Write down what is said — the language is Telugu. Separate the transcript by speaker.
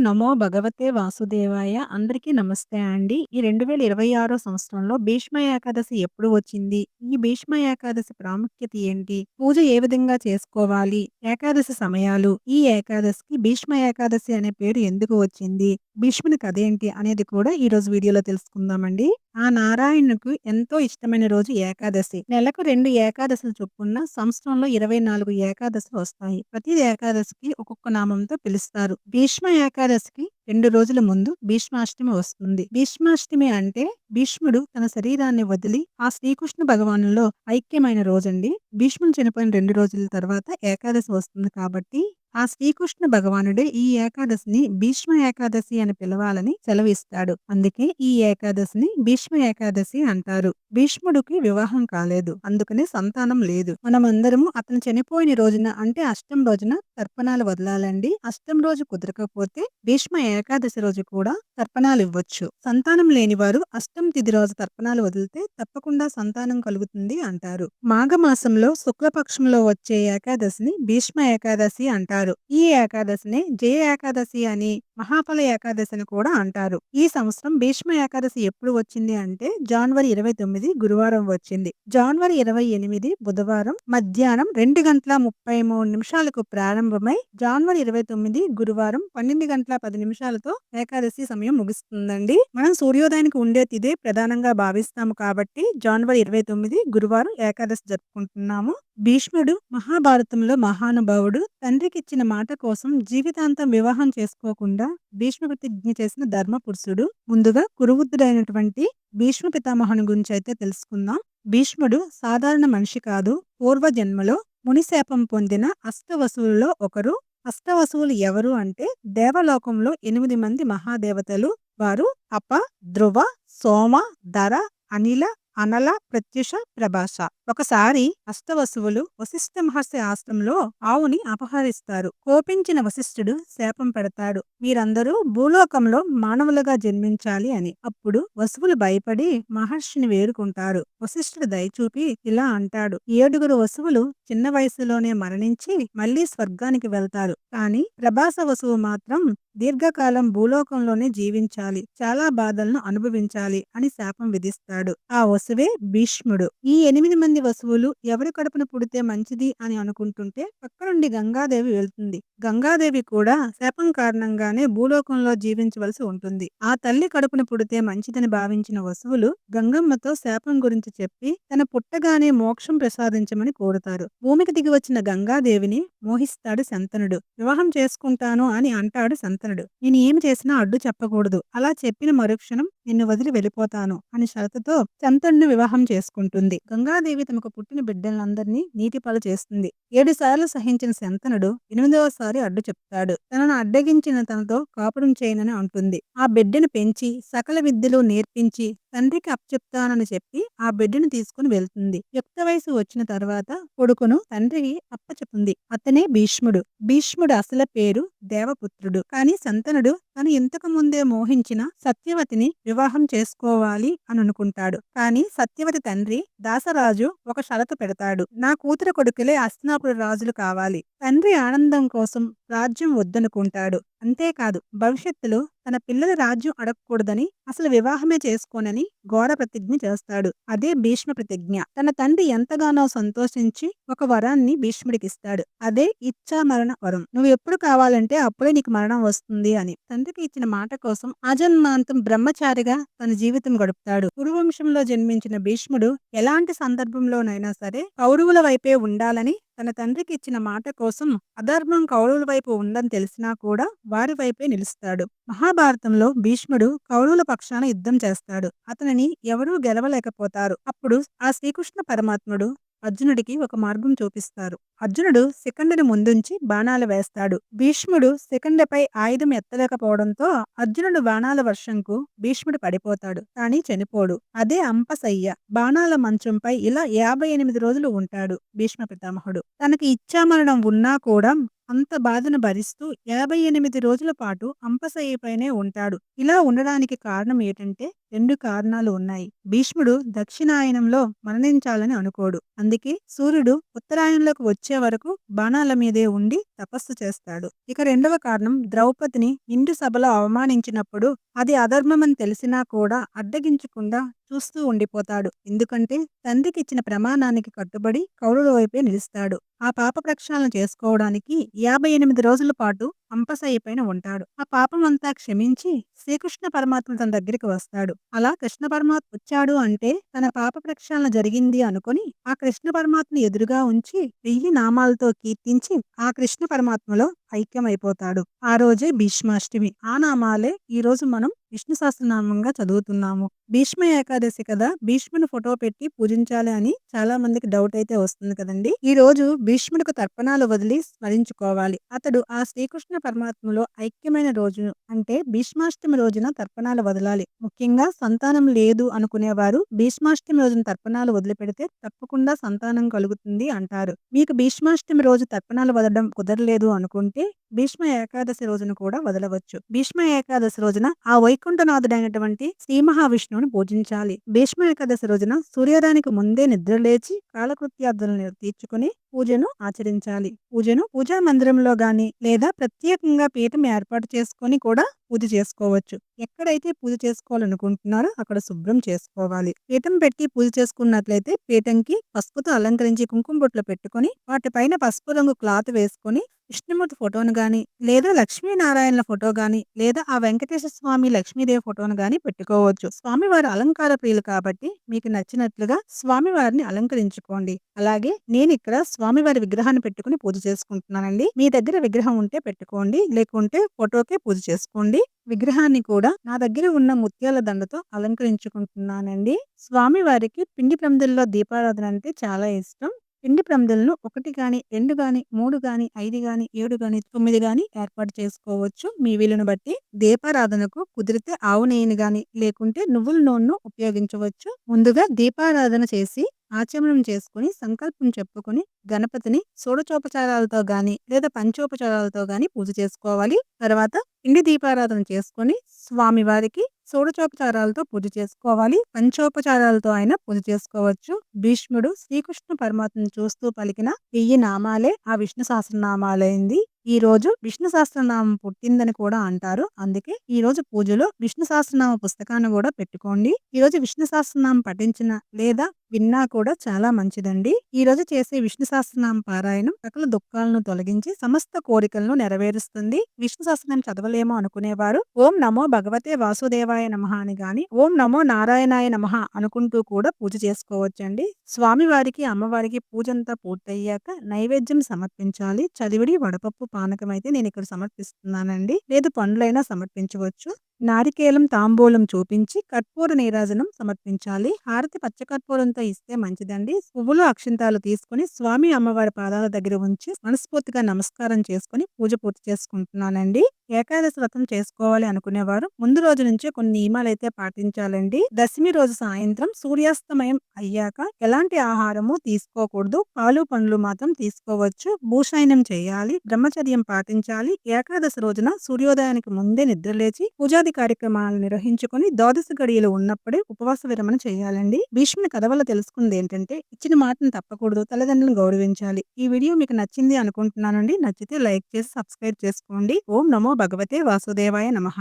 Speaker 1: నమో భగవతే వాసుదేవాయ. అందరికీ నమస్తే అండి. ఈ 2026 సంవత్సరంలో భీష్మ ఏకాదశి ఎప్పుడు వచ్చింది? ఈ భీష్మ ఏకాదశి ప్రాముఖ్యత ఏంటి? పూజ ఏ విధంగా చేసుకోవాలి? ఏకాదశి సమయాలు, ఈ ఏకాదశికి భీష్మ ఏకాదశి అనే పేరు ఎందుకు వచ్చింది? భీష్ముని కథేంటి? అనేది కూడా ఈరోజు వీడియోలో తెలుసుకుందామండి. ఆ నారాయణునికి ఎంతో ఇష్టమైన రోజు ఏకాదశి. నెలకు 2 ఏకాదశులు చొప్పున సంవత్సరంలో 24 ఏకాదశులు వస్తాయి. ప్రతి ఏకాదశికి ఒక్కొక్క నామంతో పిలుస్తారు. భీష్మ ఏకాదశికి 2 రోజుల ముందు భీష్మాష్టమి వస్తుంది. భీష్మాష్టమి అంటే భీష్ముడు తన శరీరాన్ని వదిలి ఆ శ్రీకృష్ణ భగవానులో ఐక్యమైన రోజండి. భీష్ముడు చనిపోయిన 2 రోజుల తర్వాత ఏకాదశి వస్తుంది కాబట్టి ఆ శ్రీకృష్ణ భగవానుడే ఈ ఏకాదశిని భీష్మ ఏకాదశి అని పిలవాలని సెలవిస్తాడు. అందుకే ఈ ఏకాదశిని భీష్మ ఏకాదశి అంటారు. భీష్ముడికి వివాహం కాలేదు. అందుకనే సంతానం లేదు. మనమందరము అతను చనిపోయిన రోజున అంటే అష్టమి రోజున తర్పణాలు వదలాలండి. అష్టమి రోజు కుదరకపోతే భీష్మ ఏకాదశి రోజు కూడా తర్పణాలు ఇవ్వచ్చు. సంతానం లేని వారు అష్టమి తిథి రోజు తర్పణాలు వదిలితే తప్పకుండా సంతానం కలుగుతుంది అంటారు. మాఘమాసంలో శుక్లపక్షంలో వచ్చే ఏకాదశిని భీష్మ ఏకాదశి అంటారు. ఈ ఏకాదశిని జయ ఏకాదశి అని మహాఫల ఏకాదశి అని కూడా అంటారు. ఈ సంవత్సరం భీష్మ ఏకాదశి ఎప్పుడు వచ్చింది అంటే జనవరి 29 గురువారం వచ్చింది. జనవరి 28 బుధవారం మధ్యాహ్నం 2:33 ప్రారంభమై జనవరి 29 గురువారం 12:10 ఏకాదశి సమయం ముగుస్తుందండి. మనం సూర్యోదయానికి ఉండే తిథే ప్రధానంగా భావిస్తాము కాబట్టి జనవరి 29 గురువారం ఏకాదశి జరుపుకుంటున్నాము. భీష్ముడు మహాభారతంలో మహానుభావుడు. తండ్రికిచ్చిన మాట కోసం జీవితాంతం వివాహం చేసుకోకుండా భీష్మ ప్రతిజ్ఞ చేసిన ధర్మపురుషుడు. ముందుగా కురువృద్ధుడైనటువంటి భీష్మ పితామహుని గురించి అయితే తెలుసుకుందాం. భీష్ముడు సాధారణ మనిషి కాదు. పూర్వజన్మలో మునిశాపం పొందిన అష్టవసువులలో ఒకరు. అష్టవసువులు ఎవరు అంటే దేవలోకంలో 8 మంది మహాదేవతలు. వారు అప, ధ్రువ, సోమ, ధర, అనిల, అనల, ప్రత్యుష, ప్రభాష. ఒకసారి అష్టవసువులు వశిష్ఠ మహర్షి ఆశ్రమంలో ఆవుని అపహరిస్తారు. కోపించిన వశిష్ఠుడు శాపం పెడతాడు, మీరందరూ భూలోకంలో మానవులుగా జన్మించాలి అని. అప్పుడు వసువులు భయపడి మహర్షిని వేడుకుంటారు. వశిష్ఠుడు దయచూపి ఇలా అంటాడు, 7 వసువులు చిన్న వయసులోనే మరణించి మళ్లీ స్వర్గానికి వెళ్తారు. కానీ ప్రభాస వసువు మాత్రం దీర్ఘకాలం భూలోకంలోనే జీవించాలి, చాలా బాధలను అనుభవించాలి అని శాపం విధిస్తాడు. ఆ వసువే భీష్ముడు. ఈ 8 మంది వసువులు ఎవరి కడుపున పుడితే మంచిది అని అనుకుంటుంటే పక్కనుండి గంగాదేవి వెళ్తుంది. గంగాదేవి కూడా శాపం కారణంగానే భూలోకంలో జీవించవలసి ఉంటుంది. ఆ తల్లి కడుపున పుడితే మంచిదని భావించిన వసువులు గంగమ్మతో శాపం గురించి చెప్పి తన పుట్టగానే మోక్షం ప్రసాదించమని కోరుతారు. భూమికి దిగి వచ్చిన గంగాదేవిని మోహిస్తాడు శంతనుడు. వివాహం చేసుకుంటాను అని అంటాడు శంతనుడు. నేను ఏమి చేసినా అడ్డు చెప్పకూడదు, అలా చెప్పిన మరుక్షణం నిన్ను వదిలి వెళ్ళిపోతాను అని షరతుతో శంతనుడిని వివాహం చేసుకుంటుంది. గంగాదేవి తమకు పుట్టిన బిడ్డలందరినీ నీటిపాలు చేస్తుంది. 7 సార్లు సహించిన శంతనుడు 8వసారి అడ్డు చెప్తాడు. తనను అడ్డగించిన తనతో కాపురం చేయనని అంటుంది. ఆ బిడ్డను పెంచి సకల విద్యలు నేర్పించి తండ్రికి అప్పచెప్తానని చెప్పి ఆ బిడ్డను తీసుకుని వెళ్తుంది. యుక్త వయసు వచ్చిన తర్వాత కొడుకును తండ్రికి అప్పచెప్పింది. అతనే భీష్ముడు. భీష్ముడు అసలు పేరు దేవపుత్రుడు. కానీ శంతనుడు తను ఇంతకు ముందే మోహించిన సత్యవతిని వివాహం చేసుకోవాలి అని అనుకుంటాడు. కానీ సత్యవతి తండ్రి దాసరాజు ఒక షరతు పెడతాడు, నా కూతురు కొడుకులే హస్తినాపుర రాజులు కావాలి. తండ్రి ఆనందం కోసం రాజ్యం వద్దనుకుంటాడు. అంతేకాదు భవిష్యత్తులో తన పిల్లల రాజ్యం అడగకూడదని, అసలు వివాహమే చేసుకోనని ఘోర ప్రతిజ్ఞ చేస్తాడు. అదే భీష్మ ప్రతిజ్ఞ. తన తండ్రి ఎంతగానో సంతోషించి ఒక వరాన్ని భీష్ముడికిస్తాడు. అదే ఇచ్చా మరణ వరం. నువ్వు ఎప్పుడు కావాలంటే అప్పుడే నీకు మరణం వస్తుంది అని. తండ్రికి ఇచ్చిన మాట కోసం అజన్మాంతం బ్రహ్మచారిగా తన జీవితం గడుపుతాడు. కురువంశంలో జన్మించిన భీష్ముడు ఎలాంటి సందర్భంలోనైనా సరే కౌరవుల వైపే ఉండాలని తన తండ్రికి ఇచ్చిన మాట కోసం అధర్మం కౌరవుల వైపు ఉందని తెలిసినా కూడా వారి వైపే నిలుస్తాడు. మహాభారతంలో భీష్ముడు కౌరవుల పక్షాన యుద్ధం చేస్తాడు. అతనిని ఎవరూ గెలవలేకపోతారు. అప్పుడు ఆ శ్రీకృష్ణ పరమాత్ముడు అర్జునుడికి ఒక మార్గం చూపిస్తారు. అర్జునుడు శిఖండిని ముందుంచి బాణాలు వేస్తాడు. భీష్ముడు శిఖండిపై ఆయుధం ఎత్తలేకపోవడంతో అర్జునుడు బాణాల వర్షంకు భీష్ముడు పడిపోతాడు. కానీ చనిపోడు. అదే అంపశయ్య. బాణాల మంచంపై ఇలా 58 రోజులు ఉంటాడు భీష్మ పితామహుడు. తనకి ఇచ్చామరణం ఉన్నా కూడా అంత బాధను భరిస్తూ 58 రోజుల పాటు అంపశయ్యపైనే ఉంటాడు. ఇలా ఉండడానికి కారణం ఏంటంటే 2 కారణాలు ఉన్నాయి. భీష్ముడు దక్షిణాయనంలో మరణించాలని అనుకోడు. అందుకే సూర్యుడు ఉత్తరాయణంలోకి వచ్చే వరకు బాణాల మీదే ఉండి తపస్సు చేస్తాడు. ఇక రెండవ కారణం, ద్రౌపదిని నిండు సభలో అవమానించినప్పుడు అది అధర్మమని తెలిసినా కూడా అడ్డగించకుండా చూస్తూ ఉండిపోతాడు. ఎందుకంటే తండ్రికిచ్చిన ప్రమాణానికి కట్టుబడి కౌరవుల వైపే నిలుస్తాడు. ఆ పాప ప్రక్షాళన చేసుకోవడానికి 58 రోజుల పాటు అంపశయ్య పైన ఉంటాడు. ఆ పాపమంతా క్షమించి శ్రీకృష్ణ పరమాత్మ తన దగ్గరికి వస్తాడు. అలా కృష్ణ పరమాత్మ వచ్చాడు అంటే తన పాప ప్రక్షాళన జరిగింది అనుకొని ఆ కృష్ణ పరమాత్మని ఎదురుగా ఉంచి 1000 నామాలతో కీర్తించి ఆ కృష్ణ పరమాత్మలో ఐక్యమైపోతాడు. ఆ రోజే భీష్మాష్టమి. ఆ నామాలే ఈ రోజు మనం విష్ణు సహస్రనామంగా చదువుతున్నాము. భీష్మ ఏకాదశి కదా, భీష్ముని ఫోటో పెట్టి పూజించాలి అని చాలా మందికి డౌట్ అయితే వస్తుంది కదండి. ఈ రోజు భీష్ముడికి తర్పణాలు వదిలి స్మరించుకోవాలి. అతడు ఆ శ్రీకృష్ణ పరమాత్మలో ఐక్యమైన రోజు అంటే భీష్మాష్టమి రోజున తర్పణాలు వదలాలి. ముఖ్యంగా సంతానం లేదు అనుకునేవారు భీష్మాష్టమి రోజున తర్పణాలు వదిలిపెడితే తప్పకుండా సంతానం కలుగుతుంది అంటారు. మీకు భీష్మాష్టమి రోజు తర్పణాలు వదలడం కుదరలేదు అనుకుంటే భీష్మ ఏకాదశి రోజున కూడా వదలవచ్చు. భీష్మ ఏకాదశి రోజున ఆ వైకుంఠనాథుడైనటువంటి శ్రీ మహావిష్ణువుని పూజించాలి. భీష్మ ఏకాదశి రోజున సూర్యోదయానికి ముందే నిద్రలేచి కాలకృత్యార్థులను తీర్చుకుని పూజను ఆచరించాలి. పూజను పూజా మందిరంలో గాని లేదా ప్రత్యేకంగా పీఠం ఏర్పాటు చేసుకొని కూడా పూజ చేసుకోవచ్చు. ఎక్కడైతే పూజ చేసుకోవాలనుకుంటున్నారో అక్కడ శుభ్రం చేసుకోవాలి. పీఠం పెట్టి పూజ చేసుకున్నట్లయితే పీఠంకి పసుపుతో అలంకరించి కుంకుమ బొట్లు పెట్టుకొని వాటిపైన పసుపు రంగు క్లాత్ వేసుకొని విష్ణుమూర్తి ఫోటోను గాని లేదా లక్ష్మీనారాయణల ఫోటో గాని లేదా ఆ వెంకటేశ్వర స్వామి లక్ష్మీదేవి ఫోటోను గాని పెట్టుకోవచ్చు. స్వామివారి అలంకార ప్రియులు కాబట్టి మీకు నచ్చినట్లుగా స్వామివారిని అలంకరించుకోండి. అలాగే నేను ఇక్కడ స్వామివారి విగ్రహాన్ని పెట్టుకుని పూజ చేసుకుంటున్నానండి. మీ దగ్గర విగ్రహం ఉంటే పెట్టుకోండి, లేకుంటే ఫోటోకే పూజ చేసుకోండి. విగ్రహాన్ని కూడా నా దగ్గర ఉన్న ముత్యాల దండతో అలంకరించుకుంటున్నానండి. స్వామివారికి పిండి ప్రమిదల్లో దీపారాధన అంటే చాలా ఇష్టం. పిండి ప్రమిదలను 1 గాని, 2 గాని, 3 గాని, 5 గాని, 7 గాని, 9 గాని ఏర్పాటు చేసుకోవచ్చు మీ వీలును బట్టి. దీపారాధనకు కుదిరితే ఆవు నెయ్యిని గాని లేకుంటే నువ్వుల నూనెను ఉపయోగించవచ్చు. ముందుగా దీపారాధన చేసి ఆచమనం చేసుకుని సంకల్పం చెప్పుకొని గణపతిని షోడశోపచారాలతో గాని లేదా పంచోపచారాలతో గాని పూజ చేసుకోవాలి. తర్వాత పిండి దీపారాధన చేసుకొని స్వామివారికి షోడశోపచారాలతో పూజ చేసుకోవాలి. పంచోపచారాలతో అయినా పూజ చేసుకోవచ్చు. భీష్ముడు శ్రీకృష్ణ పరమాత్మను చూస్తూ పలికిన 1000 నామాలే ఆ విష్ణు సహస్రనామాలైంది. ఈ రోజు విష్ణు సహస్రనామం పుట్టిందని కూడా అంటారు. అందుకే ఈ రోజు పూజలో విష్ణు సహస్రనామ పుస్తకాన్ని కూడా పెట్టుకోండి. ఈ రోజు విష్ణు సహస్రనామం పఠించిన లేదా విన్నా కూడా చాలా మంచిదండి. ఈ రోజు చేసే విష్ణు సహస్రనామ పారాయణం సకల దుఃఖాలను తొలగించి సమస్త కోరికలను నెరవేరుస్తుంది. విష్ణు సహస్రనామం చదవలేమో అనుకునేవారు ఓం నమో భగవతే వాసుదేవాయ నమః అని గాని ఓం నమో నారాయణాయ నమః అనుకుంటూ కూడా పూజ చేసుకోవచ్చండి. స్వామివారికి అమ్మవారికి పూజంతా పూర్తయ్యాక నైవేద్యం సమర్పించాలి. చలివిడి వడపప్పు పానకం అయితే నేను ఇక్కడ సమర్పిస్తున్నానండి. లేదు పండ్లైనా సమర్పించవచ్చు. నారికేలం తాంబూలం చూపించి కర్పూర నీరాజనం సమర్పించాలి. హారతి పచ్చకర్పూరంతో ఇస్తే మంచిదండి. పువ్వులు అక్షింతాలు తీసుకుని స్వామి అమ్మవారి పాదాల దగ్గర ఉంచి మనస్ఫూర్తిగా నమస్కారం చేసుకుని పూజ పూర్తి చేసుకుంటున్నానండి. ఏకాదశి వ్రతం చేసుకోవాలి అనుకునేవారు ముందు రోజు నుంచే కొన్ని నియమాలైతే పాటించాలండి. దశమి రోజు సాయంత్రం సూర్యాస్తమయం అయ్యాక ఎలాంటి ఆహారము తీసుకోకూడదు. పాలు పండ్లు మాత్రం తీసుకోవచ్చు. భూషయనం చేయాలి. బ్రహ్మచర్యం పాటించాలి. ఏకాదశి రోజున సూర్యోదయానికి ముందే నిద్రలేచి పూజాది కార్యక్రమాలను నిర్వహించుకొని ద్వాదశి గడియలు ఉన్నప్పుడే ఉపవాస విరమణ చేయాలండి. భీష్ముని కథ వల్ల తెలుసుకుంది ఏంటంటే ఇచ్చిన మాటను తప్పకూడదు, తల్లిదండ్రులను గౌరవించాలి. ఈ వీడియో మీకు నచ్చింది అనుకుంటున్నానండి. నచ్చితే లైక్ చేసి సబ్స్క్రైబ్ చేసుకోండి. ఓం నమో భగవతే వాసుదేవాయ నమః.